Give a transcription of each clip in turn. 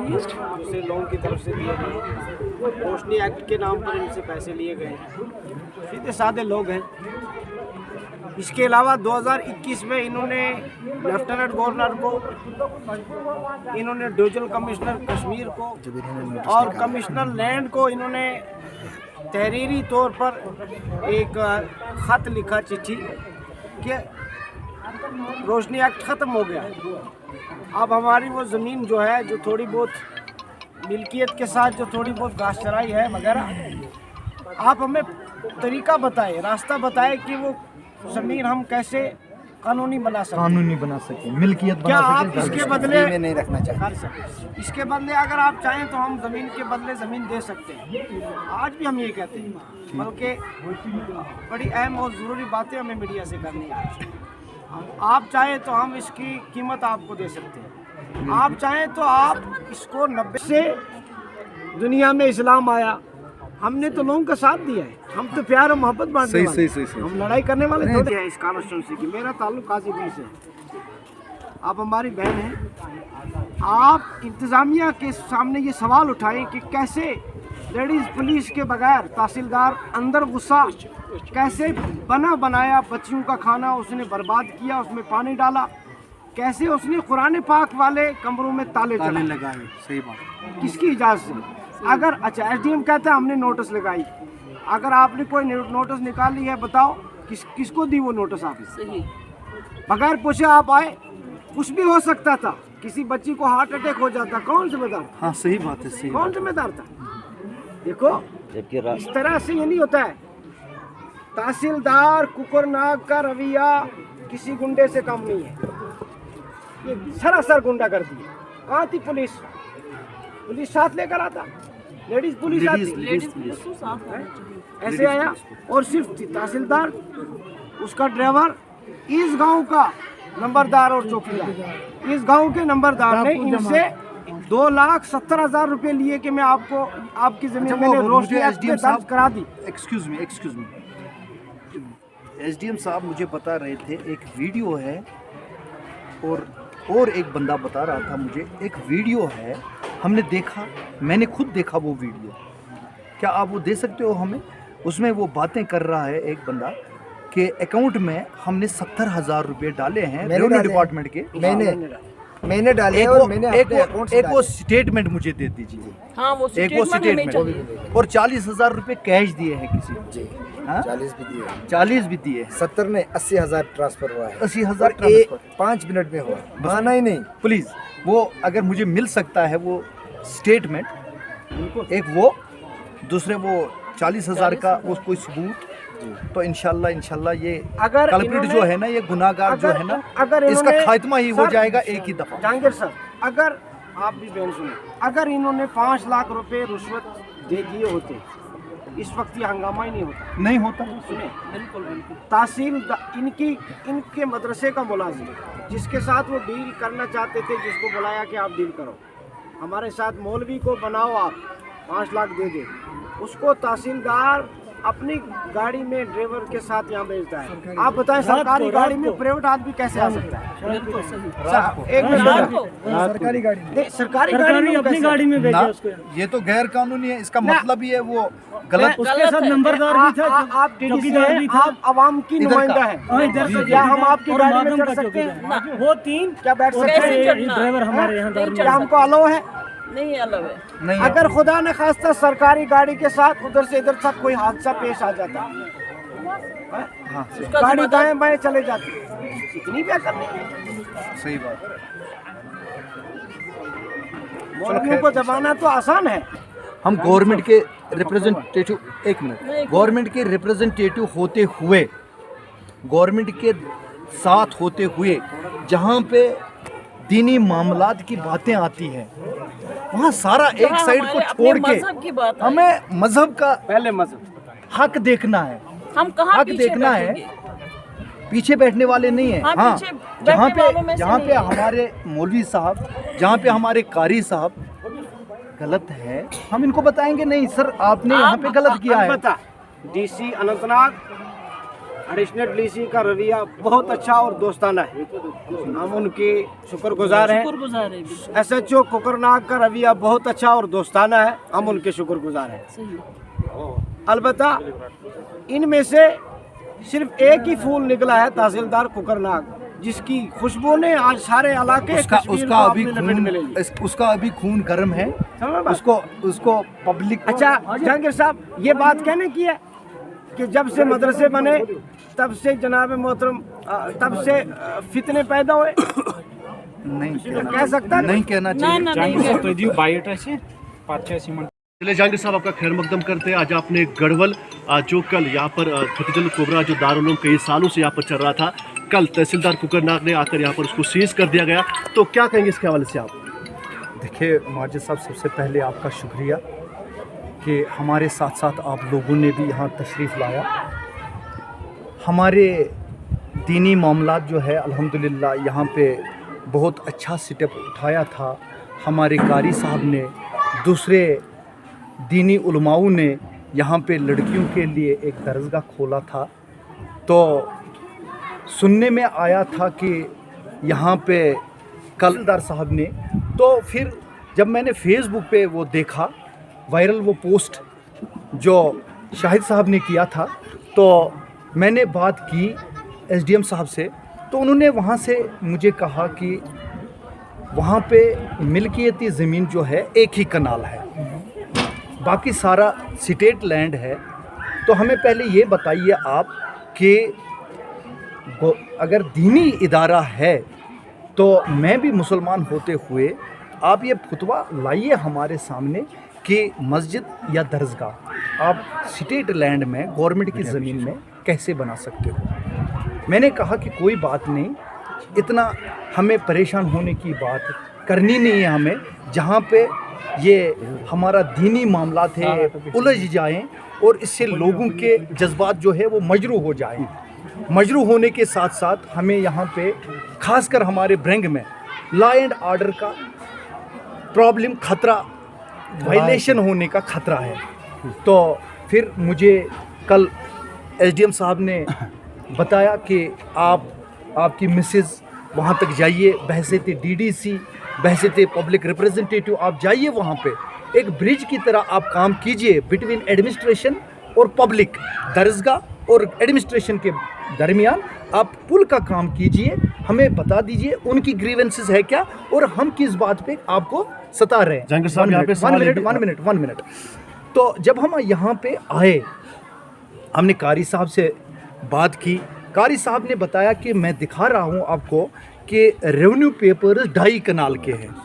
दूसरे लोगों की तरफ से दिए गए, रोशनी एक्ट के नाम पर इनसे पैसे लिए गए, सीधे साधे लोग हैं। इसके अलावा 2021 में इन्होंने लेफ्टिनेंट गवर्नर को, इन्होंने डिवीजनल कमिश्नर कश्मीर को और कमिश्नर लैंड को इन्होंने तहरीरी तौर पर एक ख़त लिखा, चिट्ठी, कि रोशनी एक्ट ख़त्म हो गया। अब हमारी वो ज़मीन जो है, जो थोड़ी बहुत मिल्कियत के साथ जो थोड़ी बहुत घास चराई है वगैरह, आप हमें तरीका बताएं, रास्ता बताएं कि वो ज़मीन हम कैसे कानूनी बना सकें, मिल्कियत बना सकें। आप इसके बदले में नहीं रखना चाहते? इसके बदले अगर आप चाहें तो हम ज़मीन के बदले ज़मीन दे सकते हैं। आज भी हम ये कहते हैं, बल्कि बड़ी अहम और ज़रूरी बातें हमें मीडिया से करनी है। आप चाहें तो हम इसकी कीमत आपको दे सकते हैं। आप चाहें तो आप इसको 90 से दुनिया में इस्लाम आया, हमने तो लोगों का साथ दिया है, हम तो प्यार और मोहब्बत बांटने वाले, हम लड़ाई करने वाले थोड़े हैं। इस कॉन्स्टिट्यूंसी की मेरा ताल्लुक काजीगुंज से, आप हमारी बहन हैं। आप इंतज़ामिया के सामने ये सवाल उठाएं कि कैसे लेडीज़ पुलिस के बगैर तहसीलदार अंदर गुस्सा, कैसे बना बनाया बच्चियों का खाना उसने बर्बाद किया, उसमें पानी डाला, कैसे उसने कुरान पाक वाले कमरों में ताले लगाए। सही बात, किसकी इजाज़त से? अगर अच्छा एसडीएम कहता है हमने नोटिस लगाई, अगर आपने कोई नोटिस निकाली है बताओ किसको दी वो नोटिस? आपने बगैर पूछे आप आए, कुछ भी हो सकता था, किसी बच्ची को हार्ट अटैक हो जाता, कौन जिम्मेदार? हाँ सही बात है, सही कौन जिम्मेदार था? देखो इस तरह से ये नहीं होता है। तहसीलदार कुकरनाग का रवैया किसी गुंडे से कम नहीं है, ये सरासर गुंडागर्दी है। कहाँ थी पुलिस? पुलिस साथ लेकर आता, लेडीज पुलिस आती, ऐसे आया। और सिर्फ तहसीलदार, उसका ड्राइवर, इस गांव का नंबरदार और चौकीदार, इस गांव के नंबरदार ने इनसे 2,70,000 रुपए लिए कि मैं आपको आपकी जमीन मैंने रोशनी एसडीएम साहब करा दी। एक्सक्यूज मी, एसडीएम साहब मुझे बता रहे थे एक वीडियो है, और एक बंदा बता रहा था मुझे एक वीडियो है, हमने देखा, मैंने खुद देखा वो वीडियो। क्या आप वो दे सकते हो हमें? उसमें वो बातें कर रहा है एक बंदा कि अकाउंट में हमने 70,000 रुपए डाले हैं रेवेन्यू डिपार्टमेंट के। मैंने डाले और एक वो स्टेटमेंट मुझे दे दीजिए। हाँ, वो स्टेटमेंट और 40,000 रुपए कैश दिए हैं किसी जी। 40 भी दिए 70 ने 80,000 ट्रांसफर हुआ है। 80,000 5 मिनट में हुआ, बहाना ही नहीं। प्लीज वो अगर मुझे मिल सकता है वो स्टेटमेंट, एक वो दूसरे वो 40,000 का वो कोई सबूत, तो इंशाल्लाह ये अगर कल्प्रिट जो है ना, ये गुनाहगार जो है ना, अगर इसका खात्मा ही हो जाएगा एक ही दफा। जहांगीर सर, अगर आप भी बहन सुने, अगर इन्होंने 5 लाख रुपए रुश्वत दे दिए होते, इस वक्त ये हंगामा ही नहीं होता। सुने, बिल्कुल तहसील इनके मदरसे का मुलाजिम जिसके साथ वो डील करना चाहते थे, जिसको बुलाया कि आप डील करो हमारे साथ, मौलवी को बनाओ, आप 5 लाख दे दे, उसको तहसीलदार अपनी गाड़ी में ड्राइवर के साथ यहाँ भेजता है। आप बताएं सरकारी गाड़ी में प्राइवेट आदमी कैसे आ सकता है? एक मिनट, सरकारी गाड़ी अपनी गाड़ी में भेजा उसको, ये तो गैर कानूनी है। इसका मतलब ही है वो गलत। उसके साथ नंबरदार भी था, आप चौकीदार भी था, आप आवाम की नुमाइंदा है। क्या हम आपकी गाड़ी में चढ़ सकते हैं? वो 3 क्या बैठ सकते हैं? ड्राइवर हमारे यहाँ क्या हमको अलाउ है? नहीं अलाउ है। नहीं, अगर खुदा न खास्ता सरकारी गाड़ी के साथ उधर से इधर तक कोई हादसा पेश आ जाता, हाँ, गाड़ी दाएं बाएं चले जाती, इतनी क्या करनी? सही बात। मौलवियों को दबाना तो आसान है। हम गवर्नमेंट के रिप्रेजेंटेटिव, एक मिनट, गवर्नमेंट के रिप्रेजेंटेटिव होते हुए, गवर्नमेंट के साथ होते हुए, जहाँ पे दीनी मामलात की बातें आती हैं, वहाँ सारा एक साइड को छोड़ के हमें मजहब का पहले मजहब हक देखना है। हम कहाँ हक देखना है, पीछे बैठने वाले नहीं है। हाँ, जहाँ पे हमारे मौलवी साहब, जहाँ पे हमारे कारी साहब गलत है, हम इनको बताएंगे नहीं सर आपने यहाँ पे गलत किया है। डीसी अनंतनाग एडिशनल डीसी का रवैया बहुत अच्छा और दोस्ताना है, हम उनके शुक्रगुजार हैं। SHO कोकरनाग का रवैया बहुत अच्छा और दोस्ताना है, हम उनके शुक्रगुजार हैं। अलबत्ता इनमें से सिर्फ एक ही फूल निकला है तहसीलदार कोकरनाग, जिसकी खुशबू ने आज सारे इलाके उसका अभी खून गर्म है, उसको पब्लिक। अच्छा जहांगीर साहब, ये बात कहने की है कि जब से मदरसे बने तब से जनाब मोहतरम तब से फितने पैदा हुए, नहीं कह सकता नहीं कहना चाहिए। चलिए जहांगीर साहब, आपका खैर मकदम करते हैं। आज आपने गढ़वल जो कल यहाँ पर फतेहजल कुबरा जो दारुल उलूम कई सालों से यहाँ पर चल रहा था, कल तहसीलदार कुकरनाग ने आकर यहाँ पर उसको सीज कर दिया गया, तो क्या कहेंगे इसके हवाले से आप? देखिए माजिद साहब, सबसे पहले आपका शुक्रिया कि हमारे साथ साथ आप लोगों ने भी यहाँ तशरीफ़ लाया। हमारे दीनी मामलात जो है अल्हम्दुलिल्लाह यहाँ पे बहुत अच्छा स्टेप उठाया था। हमारे कारी साहब ने, दूसरे दीनी उलमाओं ने यहाँ पे लड़कियों के लिए एक दरसगाह खोला था। तो सुनने में आया था कि यहाँ पे कलदार साहब ने, तो फिर जब मैंने फेसबुक पे वो देखा वायरल वो पोस्ट जो शाहिद साहब ने किया था, तो मैंने बात की SDM साहब से, तो उन्होंने वहाँ से मुझे कहा कि वहाँ पे मिल्कियती ज़मीन जो है एक ही कनाल है, बाकी सारा स्टेट लैंड है। तो हमें पहले ये बताइए आप कि अगर दीनी इदारा है तो मैं भी मुसलमान होते हुए आप ये फतवा लाइए हमारे सामने कि मस्जिद या दरसगाह आप स्टेट लैंड में गवर्नमेंट की ज़मीन में कैसे बना सकते हो। मैंने कहा कि कोई बात नहीं, इतना हमें परेशान होने की बात करनी नहीं है हमें, जहाँ पे ये हमारा दीनी मामला थे उलझ जाएं और इससे लोगों के जज्बात जो है वो मजरू हो जाएं। मजरू होने के साथ साथ हमें यहाँ पे खासकर हमारे ब्रंग में लॉ एंड ऑर्डर का प्रॉब्लम, खतरा, वायलेशन होने का खतरा है। तो फिर मुझे कल SDM साहब ने बताया कि आपकी मिसेस वहाँ तक जाइए, बहसीत DDC, बहसीत पब्लिक रिप्रेजेंटेटिव, आप जाइए वहाँ पे एक ब्रिज की तरह आप काम कीजिए बिटवीन एडमिनिस्ट्रेशन और पब्लिक, दरसगाह और एडमिनिस्ट्रेशन के दरमियान आप पुल का काम कीजिए, हमें बता दीजिए उनकी ग्रीवेंसेस है क्या और हम किस बात पे आपको सता रहे हैं। जहांगीर साहब यहाँ पे वन मिनट। तो जब हम यहाँ पे आए, हमने कारी साहब से बात की। कारी साहब ने बताया कि मैं दिखा रहा हूँ आपको कि रेवेन्यू पेपर्स 2.5 कनाल के हैं,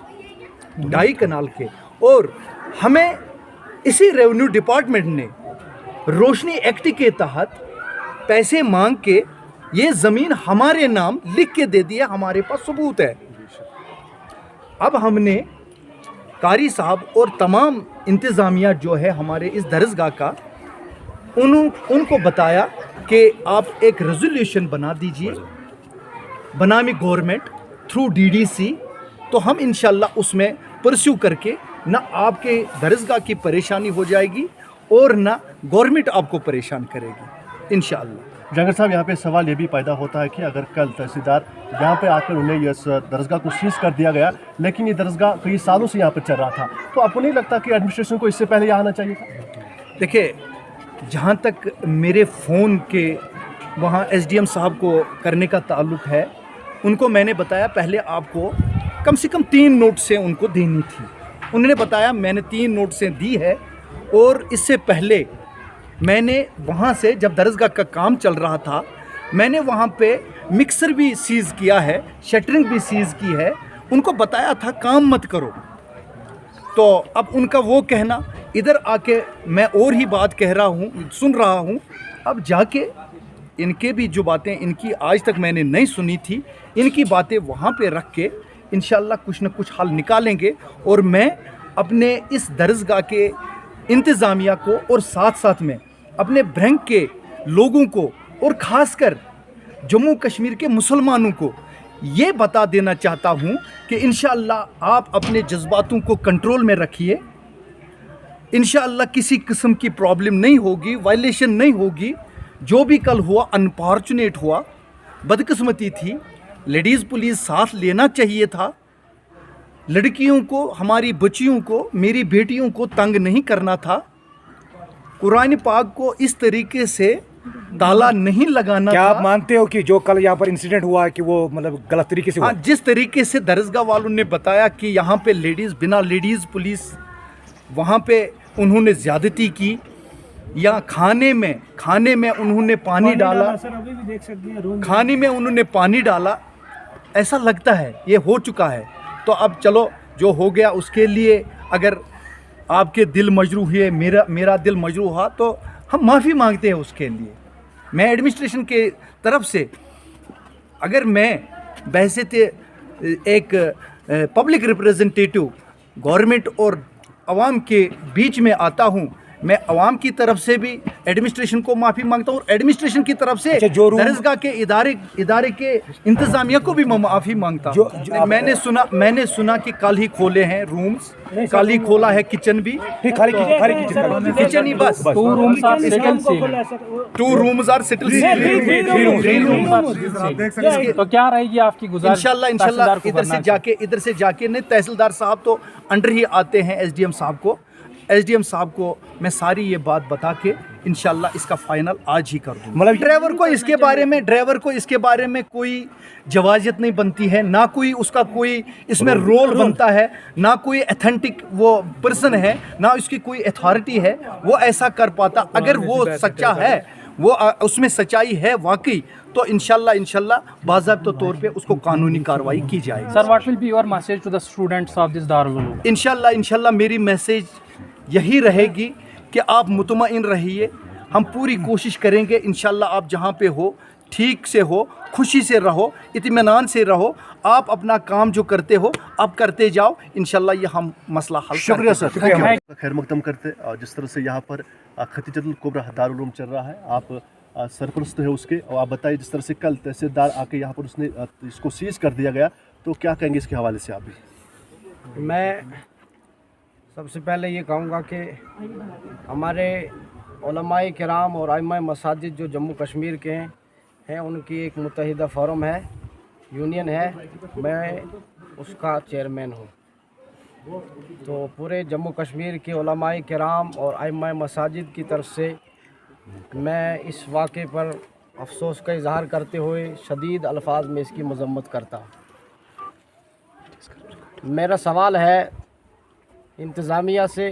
2.5 कनाल के, और हमें इसी रेवेन्यू डिपार्टमेंट ने रोशनी एक्ट के तहत पैसे मांग के ये ज़मीन हमारे नाम लिख के दे दिया, हमारे पास सबूत है। अब हमने कारी साहब और तमाम इंतज़ामिया जो है हमारे इस दरसगाह का, उनको बताया कि आप एक रेजोल्यूशन बना दीजिए बनामी गवर्नमेंट थ्रू DDC, तो हम इंशाल्लाह उसमें परस्यू करके ना आपके दरसगाह की परेशानी हो जाएगी और ना गवर्नमेंट आपको परेशान करेगी इंशाल्लाह। जहांगीर साहब, यहाँ पे सवाल ये भी पैदा होता है कि अगर कल तहसीलदार यहाँ पे आकर उन्हें इस दरसगाह को सीज कर दिया गया, लेकिन ये दरसगाह कई सालों से यहाँ पर चल रहा था, तो आपको नहीं लगता कि एडमिनिस्ट्रेशन को इससे पहले यहाँ आना चाहिए था? देखिए, जहाँ तक मेरे फ़ोन के वहाँ SDM साहब को करने का ताल्लुक़ है, उनको मैंने बताया पहले आपको कम से कम 3 नोटिसें उनको देनी थी। उन्होंने बताया मैंने 3 नोटिसें दी है, और इससे पहले मैंने वहाँ से जब दरसगाह का काम चल रहा था, मैंने वहाँ पे मिक्सर भी सीज़ किया है, शटरिंग भी सीज़ की है, उनको बताया था काम मत करो। तो अब उनका वो कहना, इधर आके मैं और ही बात कह रहा हूँ, सुन रहा हूँ, अब जाके इनके भी जो बातें इनकी आज तक मैंने नहीं सुनी थी, इनकी बातें वहाँ पे रख के इंशाल्लाह कुछ न कुछ हल निकालेंगे। और मैं अपने इस दरसगाह के इंतज़ामिया को और साथ साथ में अपने ब्रंग के लोगों को और ख़ासकर जम्मू कश्मीर के मुसलमानों को ये बता देना चाहता हूँ कि इंशाअल्लाह आप अपने जज्बातों को कंट्रोल में रखिए। इंशाअल्लाह किसी किस्म की प्रॉब्लम नहीं होगी, वायलेशन नहीं होगी। जो भी कल हुआ अनफॉर्चुनेट हुआ, बदकिस्मती थी। लेडीज़ पुलिस साथ लेना चाहिए था। लड़कियों को, हमारी बच्चियों को, मेरी बेटियों को तंग नहीं करना था। कुरान पाक को इस तरीके से ताला नहीं लगाना क्या था। आप मानते हो कि जो कल यहाँ पर इंसिडेंट हुआ है कि वो मतलब गलत तरीके से हुआ? हाँ, जिस तरीके से दरसगाह वालों ने बताया कि यहाँ पे लेडीज़, बिना लेडीज़ पुलिस वहाँ पे उन्होंने ज़्यादती की, या खाने में उन्होंने पानी डाला, खाने में उन्होंने पानी डाला, ऐसा लगता है ये हो चुका है। तो अब चलो, जो हो गया उसके लिए अगर आपके दिल मजरूह हुए, मेरा दिल मजरूह हुआ, तो हम माफ़ी मांगते हैं उसके लिए। मैं एडमिनिस्ट्रेशन के तरफ से, अगर मैं बहसियत एक पब्लिक रिप्रेजेंटेटिव गवर्नमेंट और अवाम के बीच में आता हूँ, मैं अवाम की तरफ से भी एडमिनिस्ट्रेशन को माफ़ी मांगता हूँ और एडमिनिस्ट्रेशन की तरफ से दरसगाह के इदारे के इंतज़ामिया को भी मैं माफ़ी मांगता हूँ। मैंने सुना कि कल ही खोले हैं रूम्स, कल ही खोला है किचन भी, किचन ही बस, 2 rooms are settled seal. 2 rooms are settled seal. 3 rooms are settled seal. तो क्या रहेगी आपकी गुजारिश? इंशाल्लाह इधर से जाके नहीं, तहसीलदार साहब तो अंडर ही आते हैं एसडीएम साहब को मैं सारी ये बात बता के इंशाल्लाह इसका फाइनल आज ही कर दूँ। मतलब ड्राइवर को इसके बारे में कोई जवाजियत नहीं बनती है, ना कोई उसका कोई इसमें रोल बनता है, ना कोई अथेंटिक वो पर्सन है, ना उसकी कोई अथॉरिटी है वो ऐसा कर पाता। अगर वो सच्चा है, वो उसमें सच्चाई है वाकई, तो इंशाल्लाह बाज़ाब्ता तौर पे उसको कानूनी कार्रवाई की जाएगी। Sir, what will be your message to the students of this Darul Uloom? इंशाल्लाह मेरी मैसेज यही रहेगी कि आप मुतमईन रहिए, हम पूरी कोशिश करेंगे इंशाल्लाह आप जहाँ पे हो ठीक से हो, खुशी से रहो, इत्मीनान से रहो, आप अपना काम जो करते हो आप करते जाओ, इंशाल्लाह ये हम मसला हल शुक्रिया सर, शुक्रिया। खैर मकदम करते। और जिस तरह से यहाँ पर खतीजतुल कुबरा दारुल उलूम चल रहा है, आप सरपरस्त है उसके, और आप बताइए जिस तरह से कल तहसीलदार आके यहाँ पर उसने इसको सीज कर दिया गया, तो क्या कहेंगे इसके हवाले से आप भी? मैं सबसे पहले ये कहूँगा कि हमारे उलमाए किराम और आइम्मा मसाजिद जो जम्मू कश्मीर के हैं उनकी एक मुत्तहिदा फोरम है, यूनियन है, मैं उसका चेयरमैन हूँ। तो पूरे जम्मू कश्मीर के उलमाए किराम और आइम्मा मसाजिद की तरफ से मैं इस वाक़े पर अफसोस का इजहार करते हुए शदीद अल्फाज में इसकी मजम्मत करता हूँ। मेरा सवाल है इंतज़ामिया से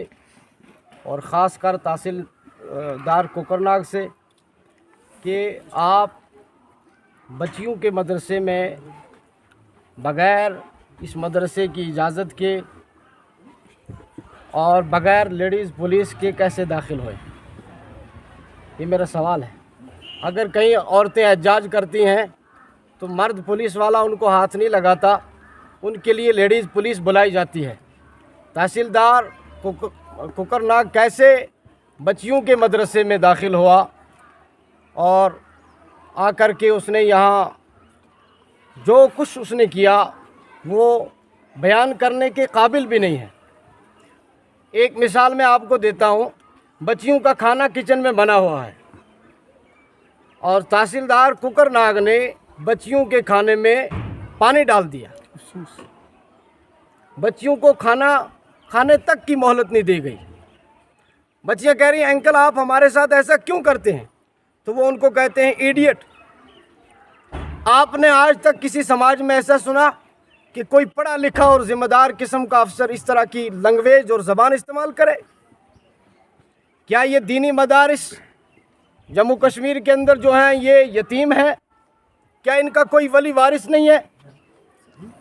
और ख़ास कर तहसीलदार कोकरनाग से कि आप बच्चियों के मदरसे में बग़ैर इस मदरसे की इजाज़त के और बग़ैर लेडीज़ पुलिस के कैसे दाखिल हुए, ये मेरा सवाल है। अगर कहीं औरतें एहतजाज करती हैं तो मर्द पुलिस वाला उनको हाथ नहीं लगाता, उनके लिए लेडीज़ पुलिस बुलाई जाती है। तहसीलदार कोकरनाग कैसे बच्चियों के मदरसे में दाखिल हुआ और आकर के उसने यहाँ जो कुछ उसने किया वो बयान करने के काबिल भी नहीं है। एक मिसाल मैं आपको देता हूँ, बच्चियों का खाना किचन में बना हुआ है और तहसीलदार कोकरनाग ने बच्चियों के खाने में पानी डाल दिया, बच्चियों को खाने तक की मोहलत नहीं दी गई। बच्चियां कह रही हैं अंकल आप हमारे साथ ऐसा क्यों करते हैं, तो वो उनको कहते हैं इडियट। आपने आज तक किसी समाज में ऐसा सुना कि कोई पढ़ा लिखा और ज़िम्मेदार किस्म का अफसर इस तरह की लैंग्वेज और ज़बान इस्तेमाल करे? क्या ये दीनी मदारिस जम्मू कश्मीर के अंदर जो हैं ये यतीम है? क्या इनका कोई वली वारिस नहीं है?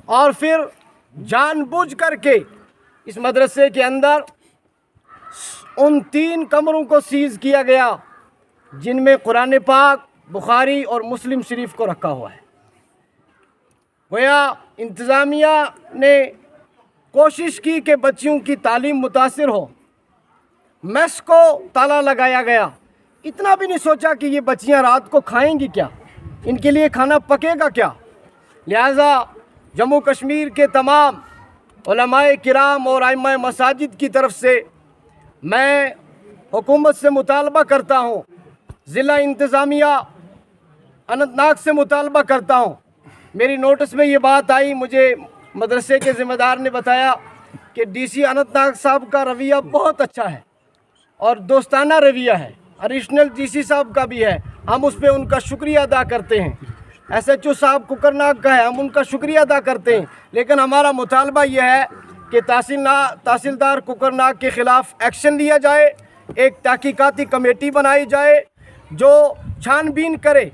और फिर जानबूझ करके इस मदरसे के अंदर उन 3 कमरों को सीज़ किया गया जिनमें कुरान पाक, बुखारी और मुस्लिम शरीफ को रखा हुआ है। गोया इंतज़ामिया ने कोशिश की कि बच्चियों की तालीम मुतासिर हो, मेस को ताला लगाया गया, इतना भी नहीं सोचा कि ये बच्चियां रात को खाएंगी क्या, इनके लिए खाना पकेगा क्या। लिहाजा जम्मू कश्मीर के तमाम उलमाए किराम और आइम्मा मसाजिद की तरफ से मैं हुकूमत से मुतालबा करता हूँ ज़िला इंतज़ामिया अनंतनाग से मुतालबा करता हूँ। मेरी नोटिस में ये बात आई, मुझे मदरसे के ज़िम्मेदार ने बताया कि डीसी अनंतनाग साहब का रवैया बहुत अच्छा है और दोस्ताना रवैया है, एडिशनल डीसी साहब का भी है, हम उस पर उनका शुक्रिया अदा करते हैं। SHO साहब कुकरनाग का है, हम उनका शुक्रिया अदा करते हैं। लेकिन हमारा मुतालबा यह है कि तहसीलदार कुकरनाग के ख़िलाफ़ एक्शन लिया जाए, एक तहकीकाती कमेटी बनाई जाए जो छानबीन करे।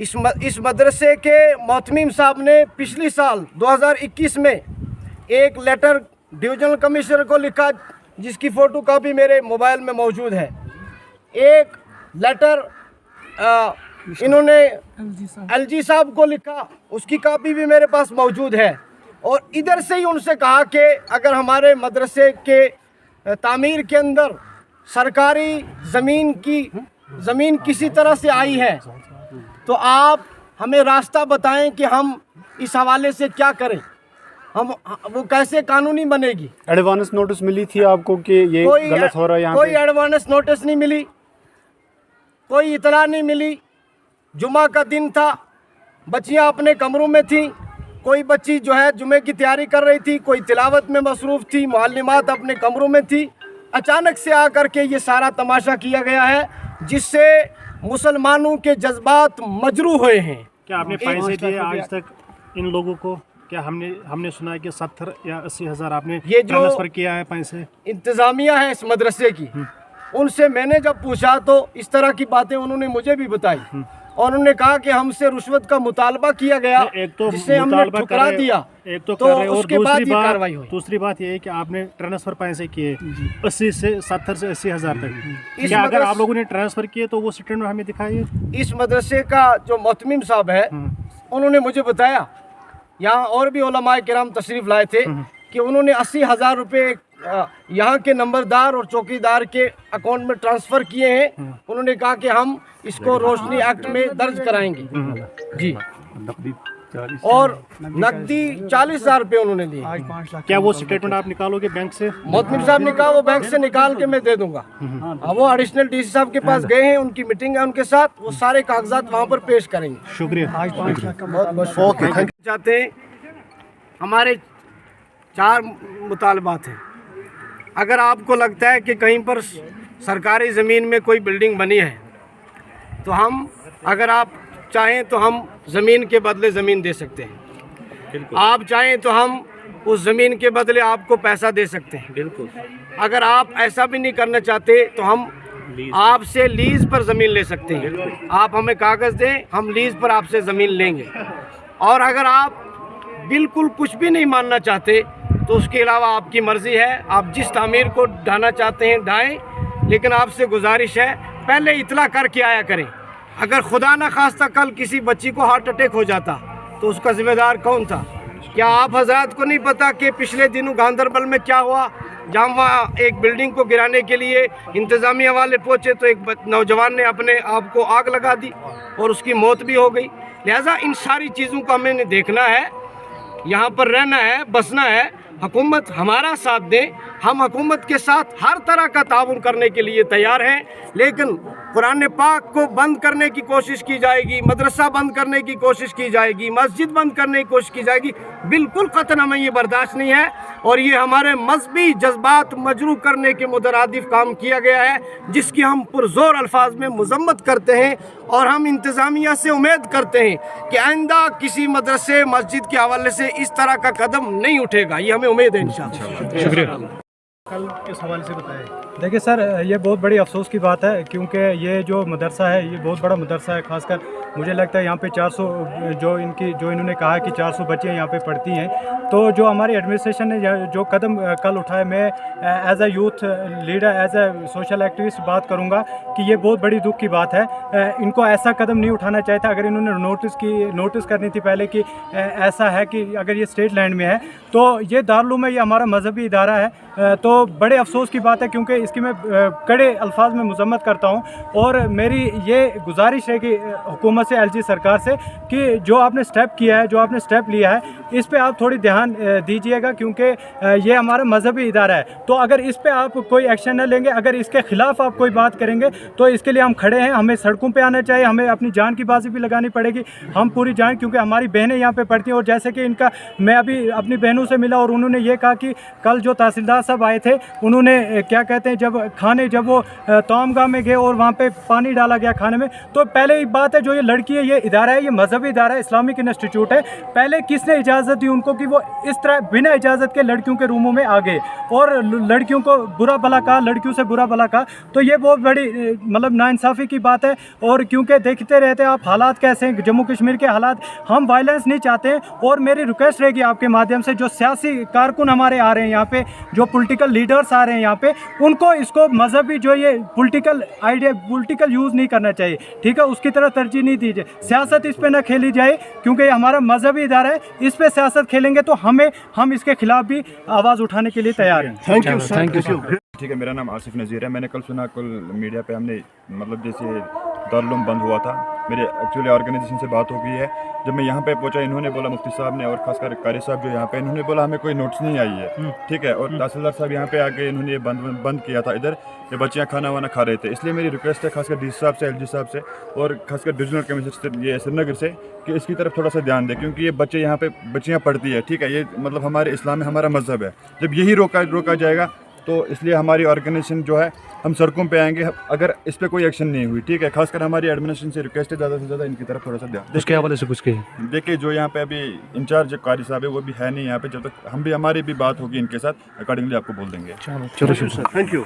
इस मदरसे के मोहतमीम साहब ने पिछली साल 2021 में एक लेटर डिवीज़नल कमिश्नर को लिखा, जिसकी फ़ोटो कापी मेरे मोबाइल में मौजूद है। एक लेटर इन्होंने LG साहब को लिखा, उसकी कापी भी मेरे पास मौजूद है। और इधर से ही उनसे कहा कि अगर हमारे मदरसे के तामीर के अंदर सरकारी ज़मीन किसी तरह से आई है तो आप हमें रास्ता बताएं कि हम इस हवाले से क्या करें, हम वो कैसे कानूनी बनेगी। एडवांस नोटिस मिली थी आपको कि ये गलत हो रहा है यहाँ कोई पे? एडवांस नोटिस नहीं मिली, कोई इतला नहीं मिली। जुमा का दिन था, बच्चियाँ अपने कमरों में थीं, कोई बच्ची जो है जुमे की तैयारी कर रही थी, कोई तिलावत में मसरूफ़ थी, मुअल्लिमात अपने कमरों में थी। अचानक से आकर के ये सारा तमाशा किया गया है, जिससे मुसलमानों के जज्बात मजरू हुए हैं। क्या आपने पैसे दिए आज तक इन लोगों को? क्या हमने सुना है कि 70 या 80 हज़ार आपने ये जो ट्रांसफ़र किया है पैसे? इंतज़ामिया है इस मदरसे की, उनसे मैंने जब पूछा तो इस तरह की बातें उन्होंने मुझे भी बताई और उन्होंने कहा कि हमसे रुश्वत का मुतालबा किया गया, एक तो जिसे हमने ठुकरा दिया, एक तो तो कर रहे, और उसके बाद ये कार्रवाई हुई। दूसरी बात ये है कि आपने ट्रांसफ़र पैसे किए 70 से 80 हज़ार तक। इस क्या अगर मदरस- आप लोगों ने ट्रांसफ़र किए तो वो स्टेटमेंट हमें दिखाइए। इस मदरसे का जो मोहतमीम साहब है उन्होंने मुझे बताया, यहाँ और भी उलमाए किराम तशरीफ़ लाए थे, कि उन्होंने 80,000 रुपये यहाँ के नंबरदार और चौकीदार के अकाउंट में ट्रांसफ़र किए हैं। उन्होंने कहा कि हम इसको रोशनी एक्ट में दर्ज कराएंगे जी। और नकदी 40,000 रुपये उन्होंने लिए। क्या वो स्टेटमेंट आप निकालोगे बैंक से? मोहतमीम साहब ने कहा वो बैंक से निकाल के मैं दे दूंगा। अब वो एडिशनल डीसी साहब के पास गए हैं, उनकी मीटिंग है उनके साथ, वो सारे कागजात वहाँ पर पेश करेंगे। शुक्रिया। Okay, thank you. चाहते हैं, हमारे 4 मुतालबात हैं। अगर आपको लगता है कि कहीं पर सरकारी ज़मीन में कोई बिल्डिंग बनी है तो हम, अगर आप चाहें तो हम ज़मीन के बदले ज़मीन दे सकते हैं। आप चाहें तो हम उस ज़मीन के बदले आपको पैसा दे सकते हैं। बिल्कुल। अगर आप ऐसा भी नहीं करना चाहते तो हम आपसे लीज़ पर ज़मीन ले सकते हैं। आप हमें कागज़ दें, हम लीज़ पर आपसे ज़मीन लेंगे। और अगर आप बिल्कुल कुछ भी नहीं मानना चाहते तो उसके अलावा आपकी मर्ज़ी है, आप जिस तामीर को ढाना चाहते हैं ढाएँ, लेकिन आपसे गुजारिश है पहले इतला करके आया करें। अगर खुदा न खास्ता कल किसी बच्ची को हार्ट अटैक हो जाता तो उसका ज़िम्मेदार कौन था? क्या आप हजरात को नहीं पता कि पिछले दिनों गांधरबल में क्या हुआ, जहाँ वहाँ एक बिल्डिंग को गिराने के लिए इंतज़ामिया वाले पहुँचे तो एक नौजवान ने अपने आप को आग लगा दी और उसकी मौत भी हो गई। लिहाजा इन सारी चीज़ों को हमें देखना है, यहाँ पर रहना है, बसना है। हुकूमत हमारा साथ दे, हम हुकूमत के साथ हर तरह का ताउन करने के लिए तैयार हैं, लेकिन कुरान पाक को बंद करने की कोशिश की जाएगी, मदरसा बंद करने की कोशिश की जाएगी, मस्जिद बंद करने की कोशिश की जाएगी, बिल्कुल कतन हमें ये बर्दाश्त नहीं है। और ये हमारे मजहबी जज्बात मजरू करने के मुतरादिफ काम किया गया है, जिसकी हम पुरजोर अल्फाज में मजम्मत करते हैं। और हम इंतज़ामिया से उम्मीद करते हैं कि आइंदा किसी मदरसे मस्जिद के हवाले से इस तरह का कदम नहीं उठेगा, ये हमें उम्मीद है इंशाअल्लाह। शुक्रिया। कल किस हवाले से बताएं? देखिए सर, ये बहुत बड़ी अफसोस की बात है, क्योंकि ये जो मदरसा है ये बहुत बड़ा मदरसा है। खासकर मुझे लगता है यहाँ पे 400 जो इन्होंने कहा कि 400 बच्चियाँ यहाँ पे पढ़ती हैं, तो जो हमारी एडमिनिस्ट्रेशन ने जो कदम कल उठाए, मैं as a youth leader, as a social activist बात करूँगा कि ये बहुत बड़ी दुख की बात है। इनको ऐसा कदम नहीं उठाना चाहिए था। अगर इन्होंने नोटिस करनी थी पहले कि ऐसा है कि अगर ये स्टेट लैंड में है तो ये दारुल उलूम है, ये हमारा मजहबी इदारा है, तो बड़े अफसोस की बात है, क्योंकि इसकी मैं कड़े अल्फाज में मजम्मत करता हूँ। और मेरी ये गुजारिश है कि हुकूमत से, एलजी सरकार से, कि जो आपने स्टेप किया है, जो आपने स्टेप लिया है, इस पे आप थोड़ी ध्यान दीजिएगा, क्योंकि ये हमारा मजहबी इदारा है। तो अगर इस पे आप कोई एक्शन न लेंगे, अगर इसके खिलाफ आप कोई बात करेंगे, तो इसके लिए हम खड़े हैं। हमें सड़कों पे आना चाहिए, हमें अपनी जान की बाजी भी लगानी पड़ेगी, हम पूरी जान, क्योंकि हमारी बहनें यहाँ पे पढ़ती हैं। और जैसे कि इनका, मैं अभी अपनी बहनों से मिला और उन्होंने ये कहा कि कल जो तहसीलदार साहब आए थे, उन्होंने क्या कहते हैं, जब वो तोमगाह में गए और वहाँ पे पानी डाला गया खाने में, तो पहले एक बात है, जो ये लड़की है, ये इदारा है, ये मजहबी इदारा है, इस्लामिक इंस्टीट्यूट है, पहले किसने इजाज़त दी उनको कि वो इस तरह बिना इजाज़त के लड़कियों के रूमों में आ गए और लड़कियों को बुरा भला कहा, लड़कियों से बुरा भला कहा? तो ये बहुत बड़ी मतलब नाइंसाफ़ी की बात है। और क्योंकि देखते रहते हैं आप हालात कैसे हैं, जम्मू कश्मीर के हालात, हम वायलेंस नहीं चाहते हैं। और मेरी रिक्वेस्ट रहेगी आपके माध्यम से, जो सियासी कारकुन हमारे आ रहे हैं यहाँ पे, जो पॉलिटिकल लीडर्स आ रहे हैं यहाँ पे, उनको इसको मजहबी जो ये पॉलिटिकल आइडिया, पॉलिटिकल यूज़ नहीं करना चाहिए, ठीक है, उसकी तरफ तरजीह नहीं दीजिए। सियासत इस पर ना खेली जाए, क्योंकि ये हमारा मजहबी इदारा है, इस पर सियासत खेलेंगे तो हम इसके खिलाफ भी आवाज़ उठाने के लिए तैयार हैं। Thank you. ठीक है, मेरा नाम आसिफ नज़ीर है। मैंने कल सुना, कल मीडिया पे हमने मतलब जैसे दारुल उलूम बंद हुआ था, मेरे एक्चुअली ऑर्गेनाइजेशन से बात हो गई है। जब मैं यहाँ पे पहुँचा, इन्होंने बोला, मुफ्ती साहब ने और खासकर कारी साहब जो यहाँ पे, इन्होंने बोला हमें कोई नोटिस नहीं आई है, ठीक है। और तहसीलदार साहब यहाँ पे आके इन्होंने ये बंद किया था, इधर ये बच्चियाँ खाना वाना खा रहे थे। इसलिए मेरी रिक्वेस्ट है खासकर डी साहब से, एलजी साहब से, और खासकर डिविजनल कमिश्नर ये श्रीनगर से, कि इसकी तरफ थोड़ा सा ध्यान दें, क्योंकि ये बच्चे यहाँ पे बच्चियाँ पढ़ती है, ठीक है। ये मतलब हमारे इस्लाम में हमारा मजहब है। जब यही रोका जाएगा, तो इसलिए हमारी ऑर्गेनाइजेशन जो है, हम सड़कों पे आएंगे अगर इस पर कोई एक्शन नहीं हुई, ठीक है। खासकर हमारी एडमिनिस्ट्रेशन से रिक्वेस्ट है, ज़्यादा से ज़्यादा इनकी तरफ थोड़ा सा ध्यान। उसके हवाले से कुछ कहिए। देखिए, जो यहाँ पे अभी इंचार्ज कारी साहब है, वो भी है नहीं यहाँ पे। जब तक हमारी भी बात होगी इनके साथ, अकॉर्डिंगली आपको बोल देंगे। चलो, थैंक यू।